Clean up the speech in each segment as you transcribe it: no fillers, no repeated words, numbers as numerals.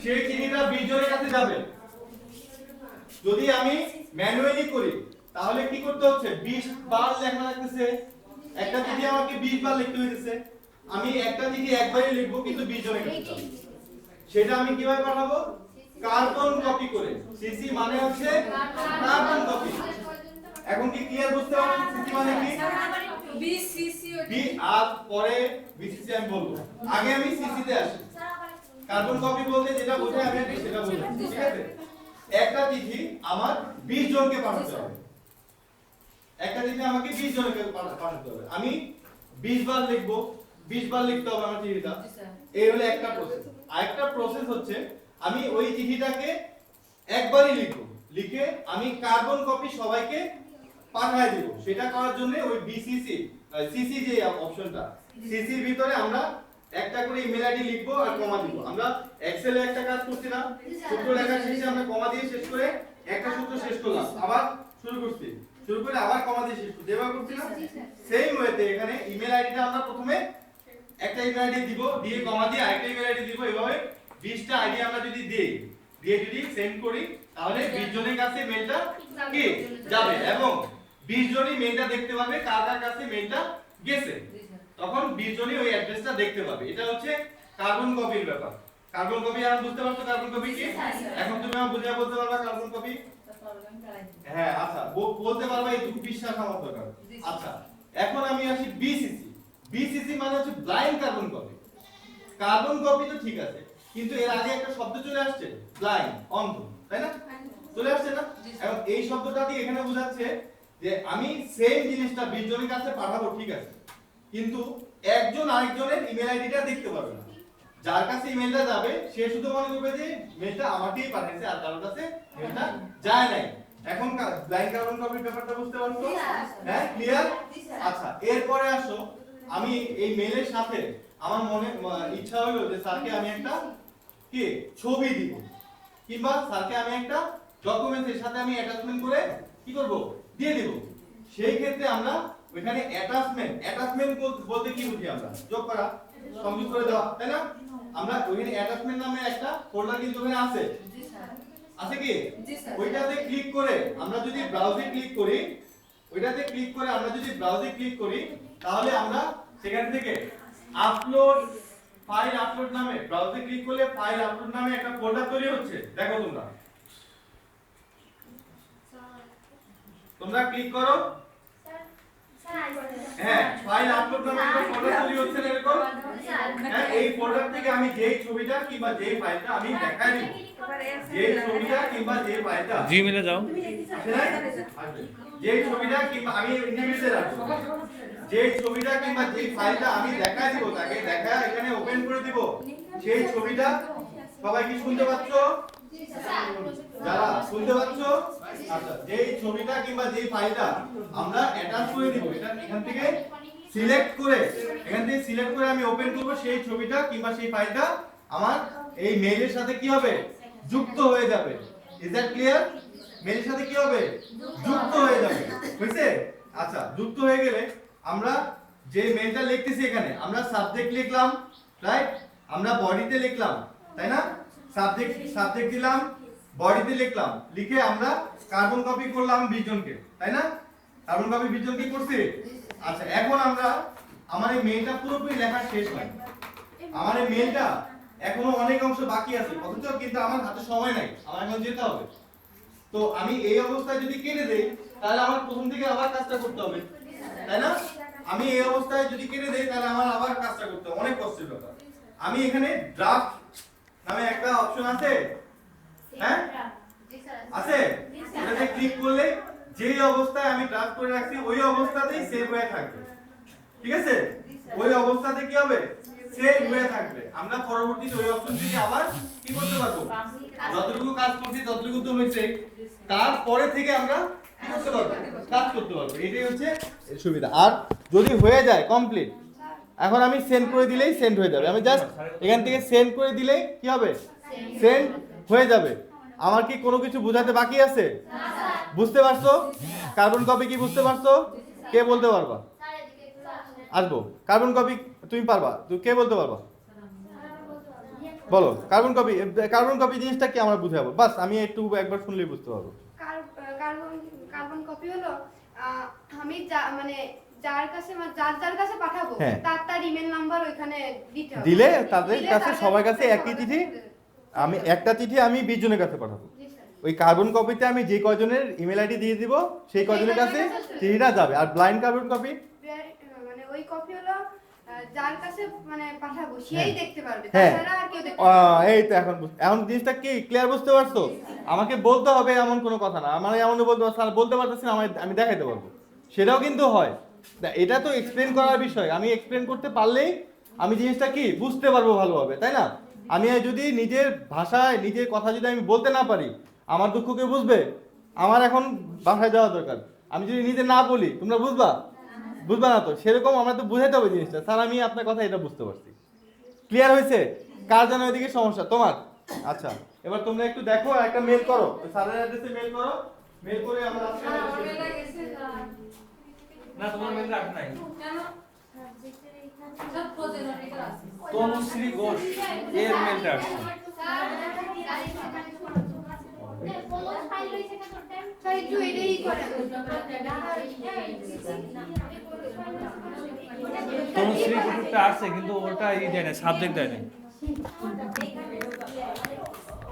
সেই চিঠিটা 20 জনের কাছে যাবে। যদি আমি ম্যানুয়ালি করি তাহলে কি করতে হচ্ছে, 20 বার লেখা লাগতেছে। একটা চিঠি আমাকে 20 বার লিখতে হইতেছে। আমি একটা চিঠি একবারই লিখবো কিন্তু 20 জনের কাছে যাবে। সেটা আমি কিভাবে পাঠাবো, কার্বন কপি করে। সিসি মানে হচ্ছে কার্বন কপি। এখন কি ক্লিয়ার বুঝতে পারছেন সিসি মানে কি? বিসিসি বি আর পরে বিসিসি আমি বলবো, আগে আমি সিসি তে আসি। কার্বন কপি বলতে যেটা বোঝায় আমি আগে সেটা বলবো, ঠিক আছে? একটা চিঠি আমার 20 জনকে পাঠাতে হবে। একটা চিঠি আমাকে 20 জনকে পাঠাতে হবে। আমি 20 বার লিখবো, 20 বার লিখতে হবে আমার চিঠিটা। এই হলো একটা প্রসেস। আরেকটা প্রসেস হচ্ছে আমি ওই চিঠিটাকে একবারই লিখবো, লিখে আমি কার্বন কপি সবাইকে পাঠিয়ে দিব। সেটা করার জন্য ওই বিসিসি সিসি যে অপশনটা, সিসির ভিতরে আমরা একটা করে ইমেল আইডি লিখবো আর কমা দিব। আমরা এক্সেলে একটা কাজ করছি না, সূত্র লেখার শেষে আমরা কমা দিয়ে শেষ করে একটা সূত্র শেষ করলাম, আবার শুরু করছি, শুরু করে আবার কমা দিয়ে শেষ করছি, যেভাবে করছি না সেম ওয়েতে এখানে ইমেল আইডিটা আমরা প্রথমে একটা ইমেল আইডি দিব, দিয়ে কমা দিয়ে আরেকটা ইমেল আইডি দিব। এইভাবে 20টা আইডি আমরা যদি দেই, দিয়ে যদি সেন্ড করি তাহলে 20 জনের কাছে মেইলটা কি যাবে এবং 20 জনই মেইলটা দেখতে পাবে কার কার কাছে মেইলটা গেছে। তখন 20 জনই ওই অ্যাড্রেসটা দেখতে পাবে। এটা হচ্ছে কার্বন কপির ব্যাপার। কার্বন কপি আর বুঝতে পারছো কার্বন কপি কি? এখন তুমি আমাকে বুঝিয়ে বলতে পারবা কার্বন কপি? হ্যাঁ, আচ্ছা বলতে পারবা, এইটুকু বিশ্বাস আমার দরকার। আচ্ছা, এখন আমি আসি বিসিসি। বিসিসি মানে হচ্ছে blind carbon copy. Carbon copy তো ঠিক আছে, কিন্তু এর আগে একটা শব্দ চলে আসছে, ব্লাইন্ড, অন্ধ, তাই না? চলে আসছে না? এবং এই শব্দটা দিয়ে এখানে বোঝাচ্ছে যে আমি সেম জিনিসটা 20 জনের কাছে পাঠাবো, ঠিক আছে, কিন্তু একজন আরেকজনের ইমেল আইডিটা দেখতে পারবে না। যার কাছে ইমেলটা যাবে সে শুধু মনে করবে যে মেলটা আমাকেই পাঠিয়েছে, আর কারোর কাছে মেলটা যায় নাই। এখন ব্লাইন্ড কার্বন কপির ব্যাপারটা বুঝতে পারছো? হ্যাঁ, ক্লিয়ার? আচ্ছা, এরপরে আসো, আমি এই মেলের সাথে আমার মনে ইচ্ছা হলো যে স্যারকে আমি একটা কি ছবি দিব, কিংবা স্যারকে আমি একটা ডকুমেন্টের সাথে আমি অ্যাটাচমেন্ট করে কি করব, দিয়ে দেব। সেই ক্ষেত্রে আমরা ওখানে অ্যাটাচমেন্ট বলতে কি বুঝি আমরা? যোগ করা, সংযোগ করে দেওয়া, তাই না? আমরা ওখানে অ্যাটাচমেন্ট নামে একটা ফোল্ডার কিন্তু ওখানে আছে, আছে কি? ওইটাতে ক্লিক করে আমরা যদি ব্রাউজে ক্লিক করি, ওইটাতে ক্লিক করে আমরা যদি ব্রাউজে ক্লিক করি, তাহলে আমরা সেখান থেকে আপলোড ফাইল আপলোড নামে ব্রাউজে ক্লিক করলে ফাইল আপলোড নামে একটা ফোল্ডার তৈরি হচ্ছে। দেখো তোমরা ক্লিক করো। হ্যাঁ, ফাইল আপলোড নামে একটা ফোল্ডার তৈরি হচ্ছে এরকম। হ্যাঁ, এই ফোল্ডার থেকে আমি যেই ছবিটা কিংবা যেই ফাইলটা আমি দেখাই দিব, যেই ছবিটা কিংবা যেই ফাইলটা জিমেলে যাও, যেই ছবিটা কিংবা আমি ইন্ডিভিজুয়াল রাখবো, যেই ছবিটা কিংবা যেই ফাইলটা আমি দেখাই দিব, তাকে দেখা এখানে ওপেন করে দিব। সেই ছবিটা সবাই কি শুনতে পাচ্ছো? যারা শুনতে পাচ্ছো, আচ্ছা, যেই ছবিটা কিংবা যেই ফাইলটা আমরা অ্যাটাচ করে দিব, এটা এখান থেকে সিলেক্ট করে আমি ওপেন করব, সেই ছবিটা কিংবা সেই ফাইলটা আমার এই মেইলের সাথে কি হবে, যুক্ত হয়ে যাবে। Is that clear? মেইলের সাথে কি হবে, যুক্ত হয়ে যাবে। বুঝছে? আচ্ছা, যুক্ত হয়ে গেলে আমরা যে মেইলটা লিখতেছি এখানে আমরা সাবজেক্ট লিখলাম, রাইট? আমরা বডিতে লিখলাম, তাই না? সাবজেক্ট দিলাম, বডিতে লিখলাম, লিখে আমরা কার্বন কপি করলাম 20 জনকে, তাই না? কার্বন কপি 20 জনকে করছি। আচ্ছা, এখন আমরা আমার এই মেইলটা পুরোপুরি লেখা শেষ হয়। আমার এই মেইলটা এখনো অনেক অংশ বাকি আছে, অথচ কিন্তু আমার হাতে সময় নাই, আমার এখন যেতে হবে। তো আমি এই অবস্থায় যদি কেটে দেই তাহলে আমার প্রথম থেকে আবার কাজটা করতে হবে, তাই না? আমি এই অবস্থায় যদি কেটে দেই তাহলে আমার আবার কাজটা করতে হবে, অনেক কষ্টের ব্যাপার। আমি এখানে ড্রাফট নামে একটা অপশন আছে, হ্যাঁ আছে, ওটাতে ক্লিক করলে যেই অবস্থায় আমি ড্রাফট করে রাখছি ওই অবস্থাতেই সেভ হয়ে থাকবে, ঠিক আছে? ওই অবস্থাতে কি হবে, সেভ হয়ে থাকবে। আমরা পরবর্তীতে ওই অপশন থেকে আবার কি করতে পারবো, যতটুকু কাজ করছি ততটুকু তো হয়েছে, তারপরে থেকে আমরা কি করতে পারবো, কাজ করতে পারবো। এটাই হচ্ছে সুবিধা। আর যদি হয়ে যায় কমপ্লিট, এখন আমি সেন্ড করে দিলেই সেন্ড হয়ে যাবে। আমি জাস্ট এখান থেকে সেন্ড করে দিলেই কি হবে, সেন্ড হয়ে যাবে। আমার কি কোনো কিছু বোঝাতে বাকি আছে? বুঝতে পারছো? কার্বন কপি কি বুঝতে পারছো? কে বলতে পারবা? আসবো। কার্বন কপি তুমি পারবা? তুমি কে বলতে পারবা? বলো কার্বন কপি জিনিসটা কি আমরা বুঝাবো, বাস আমি একটু একবার শুনলেই বুঝতে পারবো। কার্বন কার্বন কপি হলো আমি মানে যার কাছে পাঠাবো হ্যাঁ। তার ইমেল নাম্বার ওখানে দিতে হবে, দিলে তাদের কাছে তাদের সবার কাছে একই সবার চিঠি, কাছে- আমি একটা চিঠি আমি 20 জনের কাছে পাঠাবো। জি স্যার। ওই কার্বন কপিতে আমি যে কয়জনের ইমেল আইডি দিয়ে দিব সেই কয়জনের কাছে চিঠিটা যাবে। আর ব্লাইন্ড কার্বন কপি মানে ওই কপি হলো যার কাছে মানে পাঠাবো সেই হ্যাঁ। দেখতে পারবে, হ্যাঁ। তাছাড়া আর কেউ দেখতে পারবে না। এই তো এখন জিনিসটা কি ক্লিয়ার বুঝতে পারছো? আমাকে বলতে হবে এমন কোনো কথা না, আমার এমন বলতে পারছি স্যার বলতে পারতেছি না, আমি দেখাইতে পারবো, সেটাও কিন্তু হয়। এটা তো এক্সপ্লেন করার বিষয়, আমি এক্সপ্লেন করতে পারলেই আমি জিনিসটা কি বুঝতে পারবো ভালোভাবে, তাই না? আমি যদি নিজের ভাষায় নিজের কথা যদি আমি বলতে না পারি, আমার দুঃখ কেউ বুঝবে? আমার এখন বাসায় যাওয়া দরকার, আমি যদি নিজে না বলি তোমরা বুঝবা না তো, সেরকম আমরা তো বুঝাইতে হবে জিনিসটা। স্যার আমি আপনার কথা এটা বুঝতে পারছি, ক্লিয়ার হয়েছে? কার যেন ওইদিকে সমস্যা তোমার? আচ্ছা, এবার তোমরা একটু দেখো আর একটা মেল করো, স্যারের অ্যাড্রেসে মেল করো, মেল করে আমরা আজকে না তোমার মেল রাখ নাই। কেন? সব প্রয়োজন এটা আছে। তনুশ্রী ঘোষ এর মেলটা আসছে। স্যার একটু এটাই করেন। তনুশ্রী গ্রুপটা আসছে কিন্তু ওটা দেয় না, সাবজেক্ট দেয় না।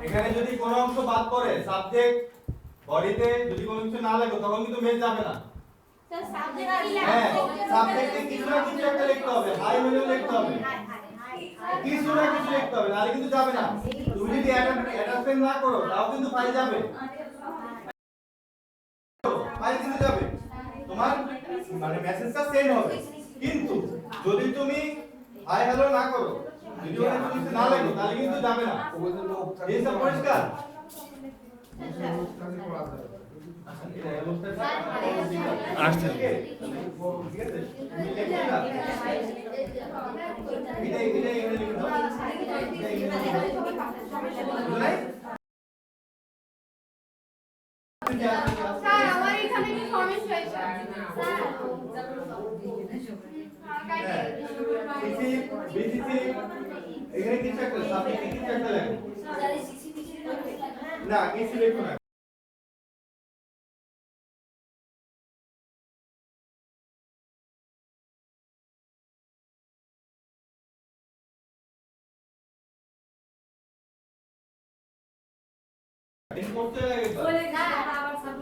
এখানে যদি কোনো অংশ বাদ পড়ে, সাবজেক্ট বডিতে যদি কোনো কিছু না লেখো তখন কিন্তু মেল যাবে না। হ্যাঁ, সাবজেক্টে কিছু না কিছু একটা লিখতে হবে, হাই মেলেও লিখতে হবে, কিছু না কিছু লিখতে হবে, নাহলে কিন্তু যাবে না। তুমি যদি অ্যাটাচমেন্ট না করো তাও কিন্তু ফাইল যাবে, ফাইল কিন্তু যাবে, তোমার মানে মেসেজটা সেন্ড হবে। কিন্তু যদি তুমি হাই হ্যালো না করো, যদি ওখানে কিছু না লেখো তাহলে কিন্তু যাবে না। এইসব পরিষ্কার? আসছে। স্যার আমার এখানে কি সমস্যা হয়েছে? এখানে কিছু একটা সাবজেক্টে কিছু একটা লেখো। না কিছু লেখো না। দিন করতে লাগে তো। বলে না আবার সব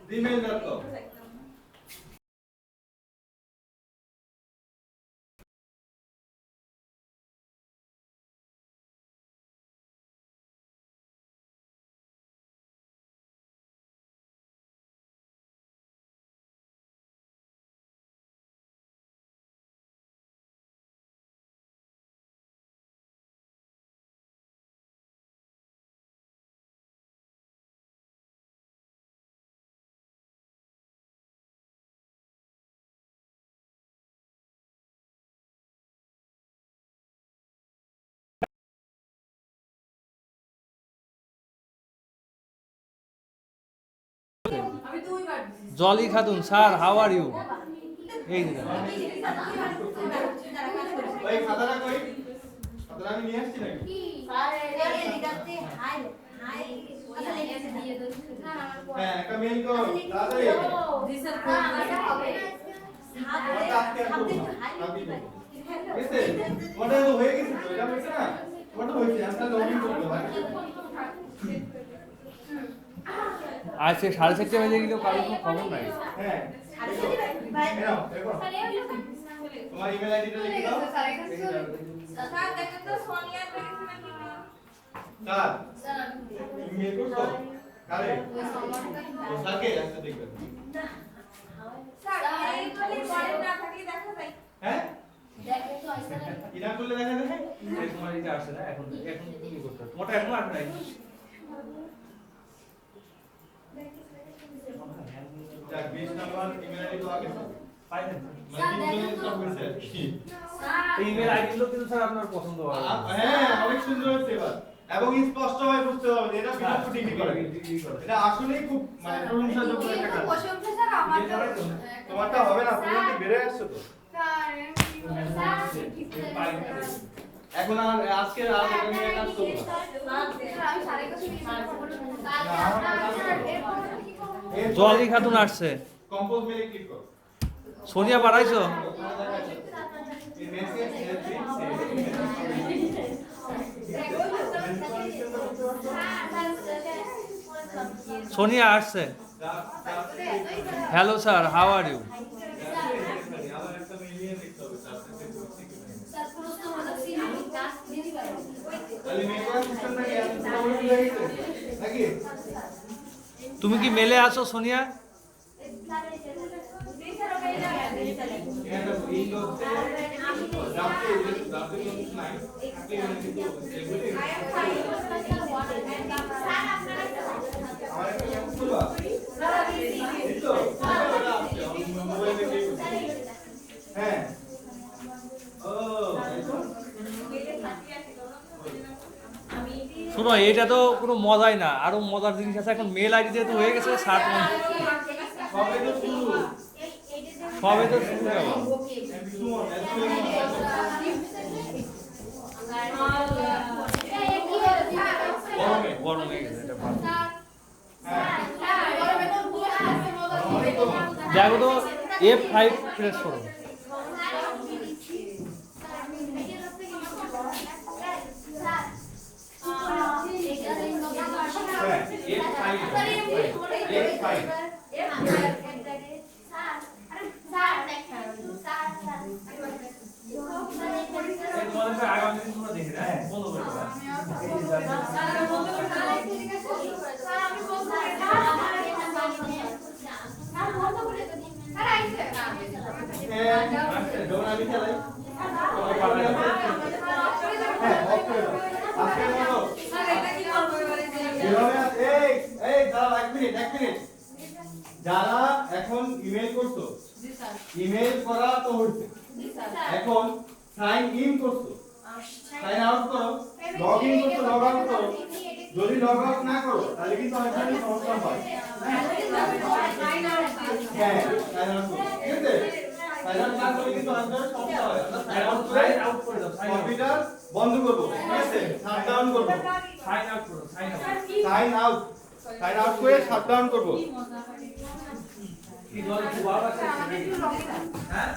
gmail.com আমি তো ওই বার দিছি। Jolly Khatun sir, how are you? এই যে ওই খাতাটা কই? খাতাটা আমি নিয়ে আসছি নাকি? হ্যাঁ, একটা মেইল করো তাড়াতাড়ি। জি স্যার ওটা আজকে আর করবো না, কালকেই করবো। ঠিক আছে? ওটা তো হয়ে গেছে তো, এটা হয়েছে না? ওটা হয়েছে, আমরা লগইন করতে হবে। আজকে 4:30 বাজে গেলেও কারোর কোনো খবর নাই। হ্যাঁ, নাও, দেখো। তোমার ইমেল আইডিটা লিখে দাও। স্যার এখানে স্যার দেখেন তো সোনিয়া দেখেছেন নাকি না? স্যার, তুমি মেল করছো? কারে? ও স্যারকে আজকে দেখবেন। স্যার এই বলে পরে না থাকলে দেখা যায়। হ্যাঁ দেখে তো আইসা নাকি কি না করলে দেখা যায় এই তোমার এটা আসছে না এখন এখন তুমি করতে হবে। তোমারটা এখন আসবে নাই যাক 20 নাম্বার ইমেল আইডি তো আগে পাইছেন মানে 3 জন তো হয়েছে স্যার এই ইমেল আইডি গুলো কিন্তু স্যার আপনার পছন্দ হবে হ্যাঁ অনেক সুন্দর হয়েছে এবার এবং স্পষ্টভাবে বুঝতে হবে যে এটা বিকল্প ডিগ্রি করে এটা আসলেই খুব মানে প্রশংসাযোগ্য একটা কাজ বসে উঠে স্যার আমার তো তোমারটা হবে না তুমি কি বেড়ে আসছো তো এখন আর আজকে আর এটা নিয়ে কাজ করব না আমি সাড়ে কাছে জলি খাতুন আসছে কম্পোজ মেলে ক্লিক করো সোনিয়া পাঠাইছো এই মেসেজ সোনিয়া আসছে hello sir how are you আমার একটা মিলিয়ে দেখতে হবে স্যার প্রশ্ন হলো সিনি ক্লাস দিদি পারো তাহলে মেকআপ সিস্টেম নাকি এত প্রবলেম হয়ে গেছে নাকি তুমি কি মেলে আসো সোনিয়া এই লোকতে রাতে রাতে কিছু নাই আজকে এগুলি আমার একটা ল্যাপ খুলবা এই তো মোবাইলে দেখো হ্যাঁ ও শোনো এটা তো কোনো মজাই না আরো মজার জিনিস আছে এখন মেল আইডি যেহেতু হয়ে গেছে 60 সবে তো শুরু সবে তো শুরু হবে সুমন গরম হয়ে গেছে এটা ভালো দেখো তো F5 প্রেস করো তোমাদের আগামী দিন তোমরা দেখে না বন্ধ করে দাও ডোনালি খেলাই হ্যাঁ অফ করে দাও আজকের মতো স্যার এটা কি করব এবারে এভাবে এই এই দাঁড়াও এক মিনিট যারা এখন ইমেল করছো জি স্যার ইমেল করা তো হচ্ছে জি স্যার এখন সাইন ইন করছো সাইন আউট করো লগ ইন করছো লগ আউট করো যদি লগ আউট না করো তাহলে কিন্তু অনেক সময় সমস্যা হয় হ্যাঁ সাইন আউট করো ঠিক আছে সাইন আউট না করলে কিন্তু অনেক সময় সমস্যা হয় সাইন আউট করে দাও কম্পিউটার বন্ধ করবো ঠিক আছে শাটডাউন করবো সাইন আউট করো সাইন আউট করে শাটডাউন করবো কি বল খুব ভালো আছে হ্যাঁ